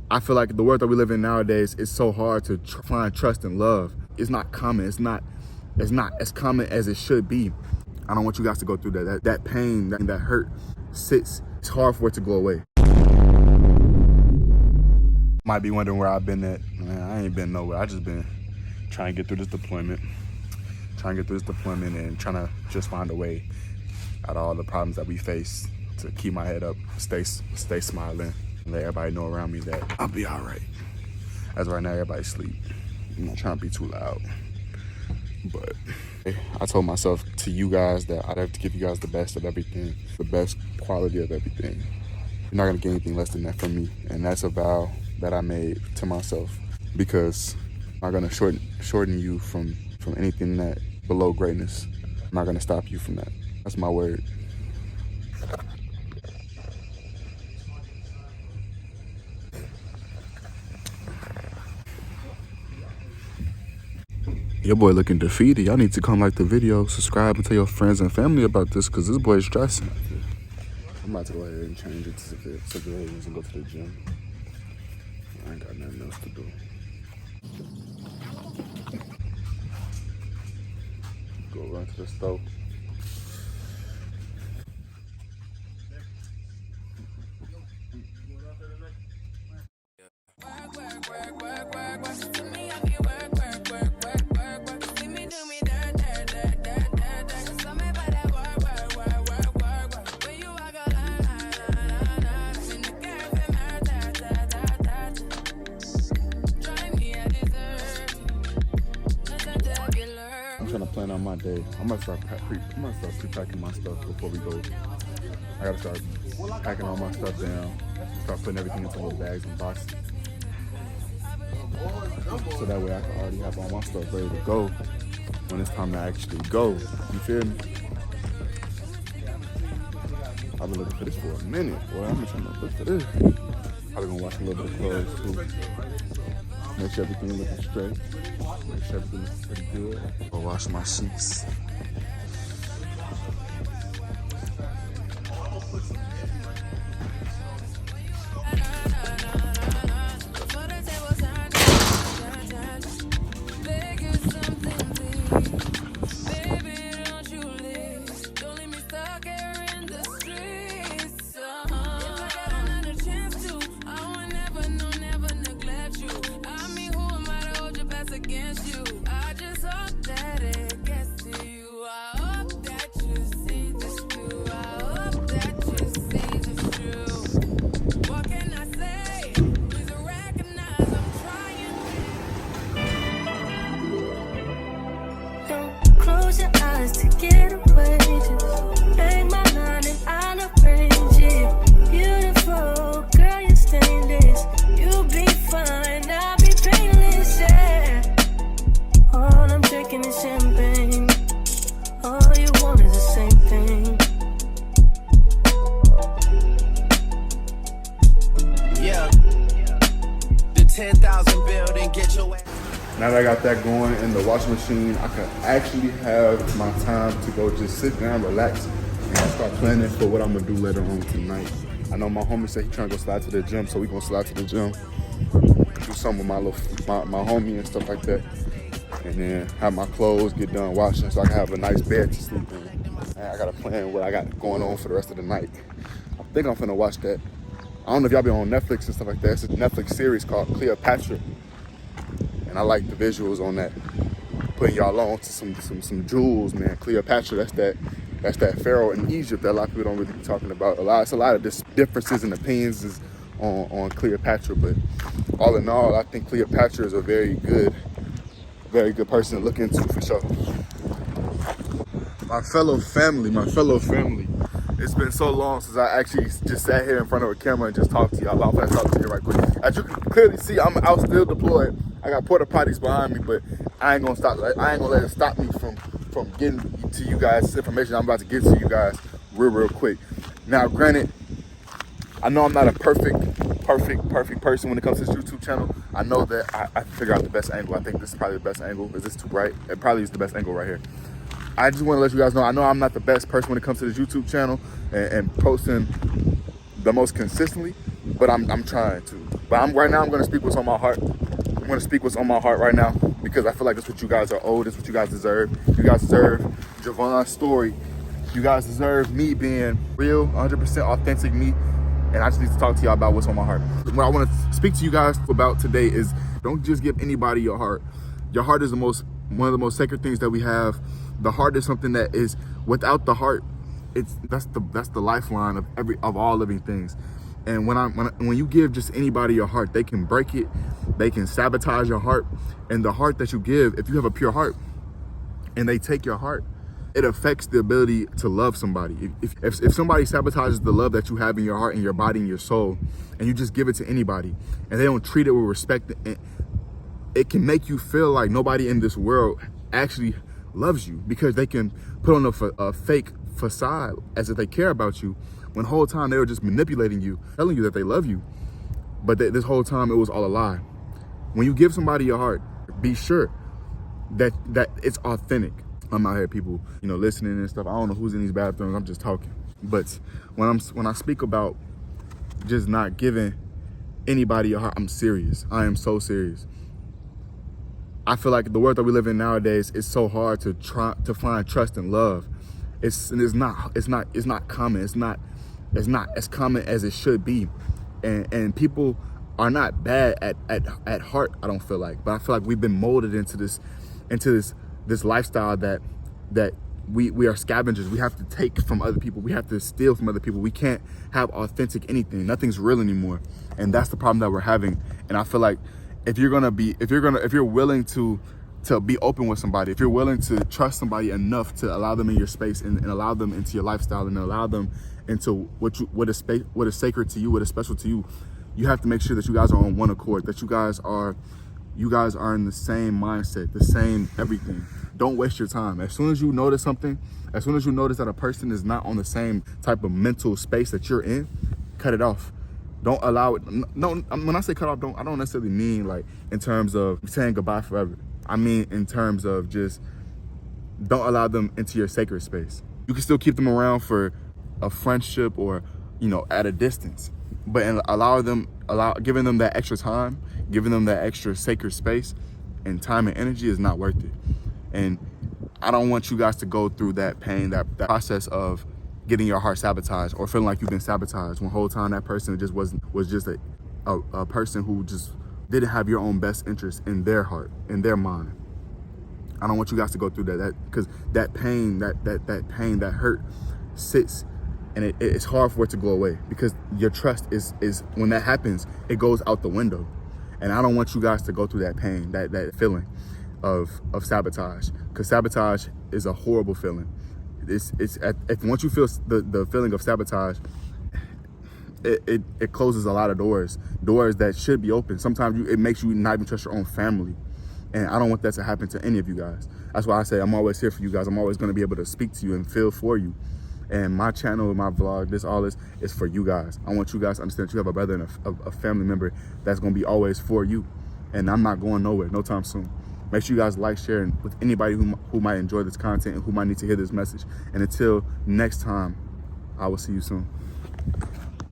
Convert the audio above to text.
I feel like the world that we live in nowadays is so hard to find trust and love. It's not common. It's not as common as it should be. I don't want you guys to go through that. That pain, that hurt sits. It's hard for it to go away. Might be wondering where I've been at. Man, I ain't been nowhere. I just been trying to get through this deployment. And trying to just find a way out of all the problems that we face to keep my head up, stay smiling, and let everybody know around me that I'll be all right. As of right now, everybody's asleep. I'm not trying to be too loud. But I told myself to you guys that I'd have to give you guys the best of everything, the best quality of everything. You're not gonna get anything less than that from me. And that's a vow that I made to myself, because I'm not gonna shorten you from anything that below greatness. I'm not gonna stop you from that. That's my word. Your boy looking defeated. Y'all need to come like the video, subscribe, and tell your friends and family about this, because this boy is stressing. I'm about to go ahead and change it to civilians and go to the gym. I ain't got nothing else to do. Go run to the stove. I'm trying to plan out my day. I'm gonna start pre-packing my stuff before we go. I gotta start packing all my stuff down. Start putting everything into little bags and boxes. So that way I can already have all my stuff ready to go when it's time to actually go. You feel me? I've been looking for this for a minute. Boy, I'm trying to look for this. Probably gonna wash a little bit of clothes too. Make sure everything looking straight. Make sure everything looks pretty good. I'll wash my sheets. Close your eyes to get away. Just bang my line and I'll arrange it. Beautiful girl, you're stainless. You'll be fine, I'll be painless, yeah. All I'm drinking is champagne. All you want is the same thing. Yeah. The 10,000 building, get your ass. Now that I got that going in the washing machine, I can actually have my time to go just sit down, relax, and start planning for what I'm gonna do later on tonight. I know my homie said he trying to go slide to the gym, so we gonna slide to the gym, do something with my homie and stuff like that, and then have my clothes get done washing so I can have a nice bed to sleep in. And I gotta plan what I got going on for the rest of the night. I think I'm finna watch that. I don't know if y'all been on Netflix and stuff like that. It's a Netflix series called Cleopatra. And I like the visuals on that. Putting y'all on to some jewels, man. Cleopatra, that's that pharaoh in Egypt that a lot of people don't really be talking about. It's a lot of differences and opinions on Cleopatra, but all in all, I think Cleopatra is a very good person to look into for sure. My fellow family. It's been so long since I actually just sat here in front of a camera and just talked to y'all. I'm gonna talk to you right quick. As you can clearly see, I'm out still deployed. I got porta potties behind me, but I ain't gonna stop. I ain't gonna let it stop me from getting to you guys this information I'm about to get to you guys real quick. Now, granted, I know I'm not a perfect person when it comes to this YouTube channel. I know that I figure out the best angle. I think this is probably the best angle. Is this too bright? It probably is the best angle right here. I just want to let you guys know, I know I'm not the best person when it comes to this YouTube channel and posting the most consistently, but I'm trying to. But right now I'm gonna speak what's on my heart. I'm gonna speak what's on my heart right now because I feel like that's what you guys are owed. That's what you guys deserve. You guys deserve Javon's story. You guys deserve me being real, 100% authentic me. And I just need to talk to y'all about what's on my heart. What I want to speak to you guys about today is don't just give anybody your heart. Your heart is one of the most sacred things that we have. The heart is something that is without the heart. That's the lifeline of all living things. And when you give just anybody your heart, they can break it, they can sabotage your heart. And the heart that you give, if you have a pure heart, and they take your heart, it affects the ability to love somebody. If somebody sabotages the love that you have in your heart and your body and your soul, and you just give it to anybody, and they don't treat it with respect, it can make you feel like nobody in this world actually loves you because they can put on a fake facade as if they care about you, when the whole time they were just manipulating you, telling you that they love you. But this whole time it was all a lie. When you give somebody your heart, be sure that it's authentic. I'm out here, people, listening and stuff. I don't know who's in these bathrooms. I'm just talking. But when I speak about just not giving anybody your heart, I'm serious. I am so serious. I feel like the world that we live in nowadays is so hard to try to find trust and love. It's not common. It's not as common as it should be. And people are not bad at heart, I don't feel like. But I feel like we've been molded into this lifestyle that we are scavengers. We have to take from other people. We have to steal from other people. We can't have authentic anything. Nothing's real anymore. And that's the problem that we're having. And I feel like if you're willing to be open with somebody, if you're willing to trust somebody enough to allow them in your space and allow them into your lifestyle and allow them into what is sacred to you, what is special to you, you have to make sure that you guys are on one accord, that you guys are in the same mindset, the same everything. Don't waste your time. As soon as you notice something, as soon as you notice that a person is not on the same type of mental space that you're in, cut it off. Don't allow it. No, when I say cut off, I don't necessarily mean like in terms of saying goodbye forever. I mean in terms of just don't allow them into your sacred space. You can still keep them around for a friendship or, at a distance, but giving them that extra time, giving them that extra sacred space and time and energy is not worth it. And I don't want you guys to go through that pain, that process of getting your heart sabotaged or feeling like you've been sabotaged when the whole time that person just was just a person who just didn't have your own best interest in their heart, in their mind. I don't want you guys to go through that because that pain, that hurt sits, and it's hard for it to go away because your trust is when that happens, it goes out the window. And I don't want you guys to go through that pain, that feeling of sabotage, because sabotage is a horrible feeling. If once you feel the feeling of sabotage, it closes a lot of doors that should be open. Sometimes it makes you not even trust your own family. And I don't want that to happen to any of you guys. That's why I say I'm always here for you guys. I'm always going to be able to speak to you and feel for you. And my channel, my vlog, all this is for you guys. I want you guys to understand that you have a brother and a family member that's going to be always for you. And I'm not going nowhere no time soon. Make sure you guys like, share, and with anybody who might enjoy this content and who might need to hear this message. And until next time, I will see you soon.